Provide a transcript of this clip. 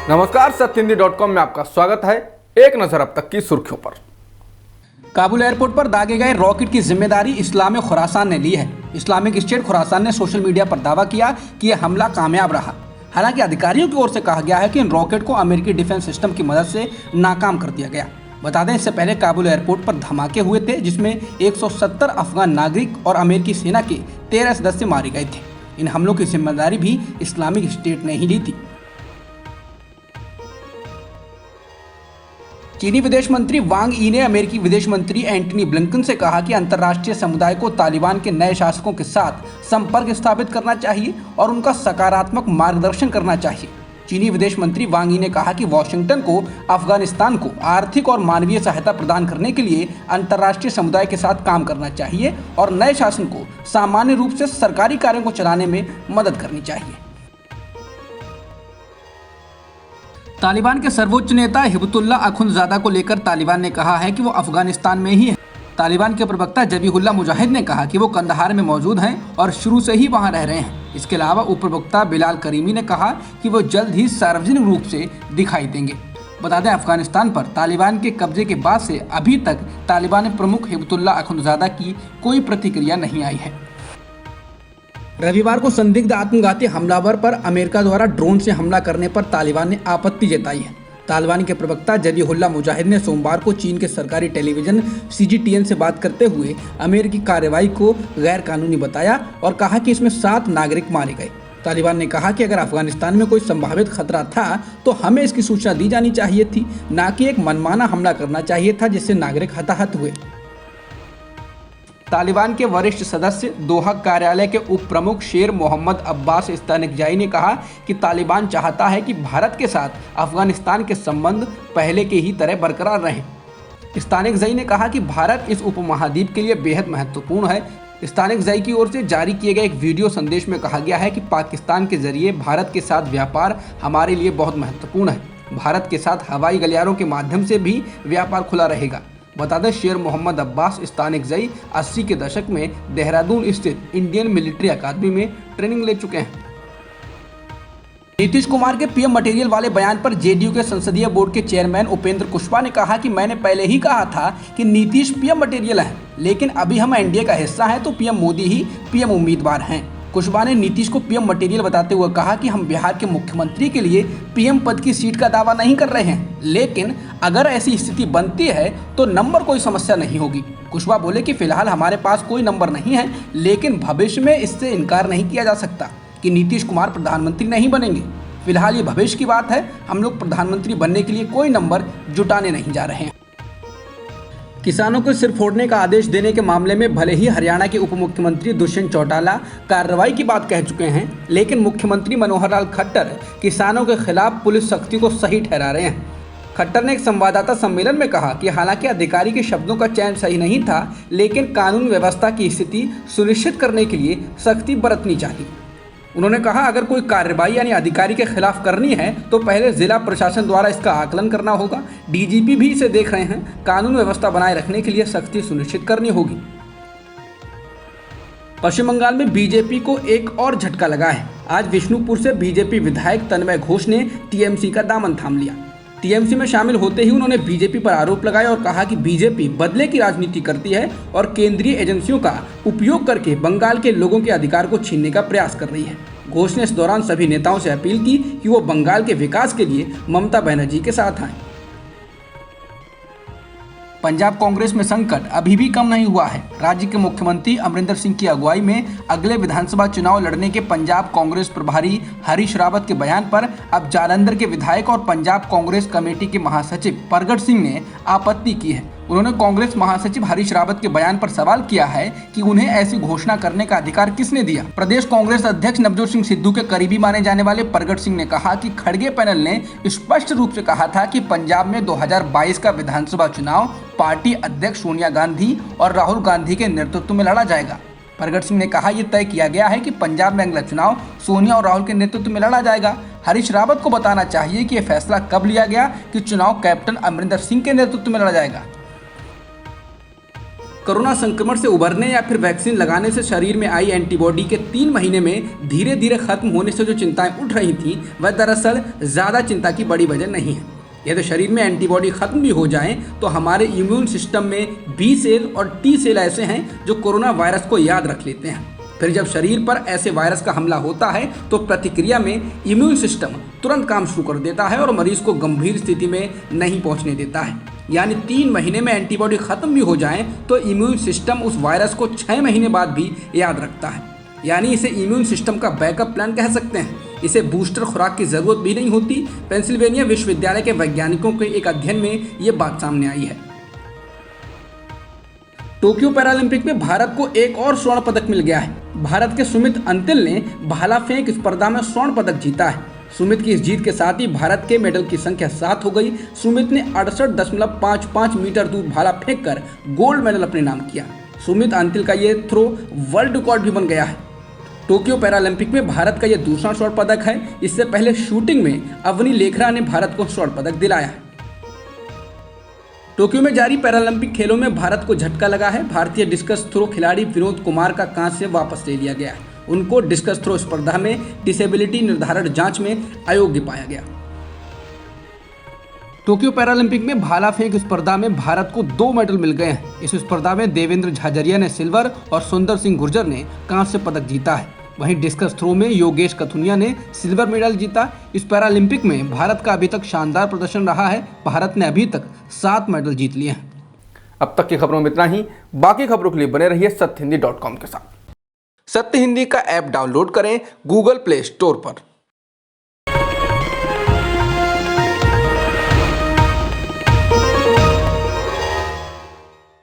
नमस्कार, सत्यहिंदी.com में आपका स्वागत है। एक नजर अब तक की सुर्खियों पर। काबुल एयरपोर्ट पर दागे गए रॉकेट की जिम्मेदारी इस्लामिक खुरासान ने ली है। इस्लामिक स्टेट खुरासान ने सोशल मीडिया पर दावा किया कि यह हमला कामयाब रहा। हालांकि अधिकारियों की ओर से कहा गया है कि इन रॉकेट को अमेरिकी डिफेंस सिस्टम की मदद से नाकाम कर दिया गया। बता दें, इससे पहले काबुल एयरपोर्ट पर धमाके हुए थे, जिसमें 170 अफगान नागरिक और अमेरिकी सेना के 13 सदस्य मारे गए थे। इन हमलों की जिम्मेदारी भी इस्लामिक स्टेट ने ही ली थी। चीनी विदेश मंत्री वांग यी ने अमेरिकी विदेश मंत्री एंटनी ब्लिंकन से कहा कि अंतर्राष्ट्रीय समुदाय को तालिबान के नए शासकों के साथ संपर्क स्थापित करना चाहिए और उनका सकारात्मक मार्गदर्शन करना चाहिए। चीनी विदेश मंत्री वांग यी ने कहा कि वॉशिंगटन को अफगानिस्तान को आर्थिक और मानवीय सहायता प्रदान करने के लिए अंतर्राष्ट्रीय समुदाय के साथ काम करना चाहिए और नए शासन को सामान्य रूप से सरकारी कार्यों को चलाने में मदद करनी चाहिए। तालिबान के सर्वोच्च नेता हिबतुल्लाह अखुंदजादा को लेकर तालिबान ने कहा है कि वो अफगानिस्तान में ही है। तालिबान के प्रवक्ता जबीहुल्लाह मुजाहिद ने कहा कि वो कंदहार में मौजूद हैं और शुरू से ही वहां रह रहे हैं। इसके अलावा उप प्रवक्ता बिलाल करीमी ने कहा कि वो जल्द ही सार्वजनिक रूप से दिखाई देंगे। बता दें, अफगानिस्तान पर तालिबान के कब्जे के बाद से अभी तक तालिबान प्रमुख हिबतुल्लाह अखुंदजादा की कोई प्रतिक्रिया नहीं आई है। रविवार को संदिग्ध आत्मघाती हमलावर पर अमेरिका द्वारा ड्रोन से हमला करने पर तालिबान ने आपत्ति जताई है। तालिबान के प्रवक्ता जबीहुल्लाह मुजाहिद ने सोमवार को चीन के सरकारी टेलीविजन CGTN से बात करते हुए अमेरिकी कार्रवाई को गैर कानूनी बताया और कहा कि इसमें 7 नागरिक मारे गए। तालिबान ने कहा कि अगर अफगानिस्तान में कोई संभावित खतरा था तो हमें इसकी सूचना दी जानी चाहिए थी, न कि एक मनमाना हमला करना चाहिए था जिससे नागरिक हताहत हुए। तालिबान के वरिष्ठ सदस्य दोहा कार्यालय के उप प्रमुख शेर मोहम्मद अब्बास इस्तानिकजाई ने कहा कि तालिबान चाहता है कि भारत के साथ अफगानिस्तान के संबंध पहले के ही तरह बरकरार रहें। इस्तानिकजाई ने कहा कि भारत इस उपमहाद्वीप के लिए बेहद महत्वपूर्ण है। इस्तानिकजाई की ओर से जारी किए गए एक वीडियो संदेश में कहा गया है कि पाकिस्तान के जरिए भारत के साथ व्यापार हमारे लिए बहुत महत्वपूर्ण है। भारत के साथ हवाई गलियारों के माध्यम से भी व्यापार खुला रहेगा। बता दें, शेर मोहम्मद अब्बास इस्तानिकजाई 80 के दशक में देहरादून स्थित इंडियन मिलिट्री अकादमी में ट्रेनिंग ले चुके हैं। नीतीश कुमार के पीएम मटेरियल वाले बयान पर जेडीयू के संसदीय बोर्ड के चेयरमैन उपेंद्र कुशवाहा ने कहा कि मैंने पहले ही कहा था कि नीतीश पीएम मटेरियल है, लेकिन अभी हम एनडीए का हिस्सा हैं तो पीएम मोदी ही पीएम उम्मीदवार हैं। कुशवाहा ने नीतीश को पीएम मटेरियल बताते हुए कहा कि हम बिहार के मुख्यमंत्री के लिए पीएम पद की सीट का दावा नहीं कर रहे हैं, लेकिन अगर ऐसी स्थिति बनती है तो नंबर कोई समस्या नहीं होगी। कुशवाहा बोले कि फिलहाल हमारे पास कोई नंबर नहीं है, लेकिन भविष्य में इससे इनकार नहीं किया जा सकता कि नीतीश कुमार प्रधानमंत्री नहीं बनेंगे। फिलहाल ये भविष्य की बात है, हम लोग प्रधानमंत्री बनने के लिए कोई नंबर जुटाने नहीं जा रहे हैं। किसानों को सिर फोड़ने का आदेश देने के मामले में भले ही हरियाणा के उप मुख्यमंत्री दुष्यंत चौटाला कार्रवाई की बात कह चुके हैं, लेकिन मुख्यमंत्री मनोहर लाल खट्टर किसानों के खिलाफ पुलिस सख्ती को सही ठहरा रहे हैं। खट्टर ने एक संवाददाता सम्मेलन में कहा कि हालांकि अधिकारी के शब्दों का चयन सही नहीं था, लेकिन कानून व्यवस्था की स्थिति सुनिश्चित करने के लिए सख्ती बरतनी चाहिए। उन्होंने कहा, अगर कोई कार्रवाई यानी अधिकारी के खिलाफ करनी है तो पहले जिला प्रशासन द्वारा इसका आकलन करना होगा। डीजीपी भी इसे देख रहे हैं। कानून व्यवस्था बनाए रखने के लिए सख्ती सुनिश्चित करनी होगी। पश्चिम बंगाल में बीजेपी को एक और झटका लगा है। आज विष्णुपुर से बीजेपी विधायक तन्मय घोष ने टीएमसी का दामन थाम लिया। टीएमसी में शामिल होते ही उन्होंने बीजेपी पर आरोप लगाया और कहा कि बीजेपी बदले की राजनीति करती है और केंद्रीय एजेंसियों का उपयोग करके बंगाल के लोगों के अधिकार को छीनने का प्रयास कर रही है। घोष ने इस दौरान सभी नेताओं से अपील की कि वो बंगाल के विकास के लिए ममता बनर्जी के साथ आएं। पंजाब कांग्रेस में संकट अभी भी कम नहीं हुआ है। राज्य के मुख्यमंत्री अमरिंदर सिंह की अगुवाई में अगले विधानसभा चुनाव लड़ने के पंजाब कांग्रेस प्रभारी हरीश रावत के बयान पर अब जालंधर के विधायक और पंजाब कांग्रेस कमेटी के महासचिव प्रगट सिंह ने आपत्ति की है। उन्होंने कांग्रेस महासचिव हरीश रावत के बयान पर सवाल किया है कि उन्हें ऐसी घोषणा करने का अधिकार किसने दिया। प्रदेश कांग्रेस अध्यक्ष नवजोत सिंह सिद्धू के करीबी माने जाने वाले प्रगट सिंह ने कहा कि खड़गे पैनल ने स्पष्ट रूप से कहा था कि पंजाब में 2022 का विधानसभा चुनाव पार्टी अध्यक्ष सोनिया गांधी और राहुल गांधी के नेतृत्व में लड़ा जाएगा। प्रगट सिंह ने कहा, यह तय किया गया है कि पंजाब में अगला चुनाव सोनिया और राहुल के नेतृत्व में लड़ा जाएगा। हरीश रावत को बताना चाहिए कि यह फैसला कब लिया गया कि चुनाव कैप्टन अमरिंदर सिंह के नेतृत्व में लड़ा जाएगा। कोरोना संक्रमण से उबरने या फिर वैक्सीन लगाने से शरीर में आई एंटीबॉडी के 3 महीने में धीरे धीरे खत्म होने से जो चिंताएं उठ रही थीं, वह दरअसल ज़्यादा चिंता की बड़ी वजह नहीं है। यदि शरीर में एंटीबॉडी खत्म भी हो जाएं, तो हमारे इम्यून सिस्टम में बी सेल और टी सेल ऐसे हैं जो कोरोना वायरस को याद रख लेते हैं। फिर जब शरीर पर ऐसे वायरस का हमला होता है तो प्रतिक्रिया में इम्यून सिस्टम तुरंत काम शुरू कर देता है और मरीज को गंभीर स्थिति में नहीं पहुंचने देता है। यानी 3 महीने में एंटीबॉडी खत्म भी हो जाए तो इम्यून सिस्टम उस वायरस को 6 महीने बाद भी याद रखता है। यानी इसे इम्यून सिस्टम का बैकअप प्लान कह सकते हैं। इसे बूस्टर खुराक की जरूरत भी नहीं होती। पेंसिल्वेनिया विश्वविद्यालय के वैज्ञानिकों के एक अध्ययन में ये बात सामने आई है। टोक्यो पैरालंपिक में भारत को एक और स्वर्ण पदक मिल गया है। भारत के सुमित अंतिल ने भाला फेंक स्पर्धा में स्वर्ण पदक जीता है। सुमित की इस जीत के साथ ही भारत के मेडल की संख्या 7 हो गई। सुमित ने 68.55 मीटर दूर भाला फेंककर गोल्ड मेडल अपने नाम किया। सुमित अंतिल का ये थ्रो वर्ल्ड रिकॉर्ड भी बन गया है। टोक्यो पैरालंपिक में भारत का यह दूसरा स्वर्ण पदक है। इससे पहले शूटिंग में अवनी लेखरा ने भारत को स्वर्ण पदक दिलाया है। टोक्यो में जारी पैरालंपिक खेलों में भारत को झटका लगा है। भारतीय डिस्कस थ्रो खिलाड़ी विनोद कुमार का कांस्य वापस ले लिया गया है। उनको डिस्कस थ्रो स्पर्धा में डिसेबिलिटी निर्धारण जांच में अयोग्य पाया गया। टोक्यो पैरालंपिक में भाला फेंक स्पर्धा में भारत को 2 मेडल मिल गए हैं। इस स्पर्धा में देवेंद्र झाझरिया ने सिल्वर और सुंदर सिंह गुर्जर ने कांस्य पदक जीता है। वहीं डिस्कस थ्रो में योगेश कथुनिया ने सिल्वर मेडल जीता। इस पैरालंपिक में भारत का अभी तक शानदार प्रदर्शन रहा है। भारत ने अभी तक 7 मेडल जीत लिए हैं। अब तक की खबरों में इतना ही। बाकी खबरों के लिए बने रहिए सत्यहिंदी.com के साथ। सत्य हिंदी का ऐप डाउनलोड करें गूगल प्ले स्टोर पर।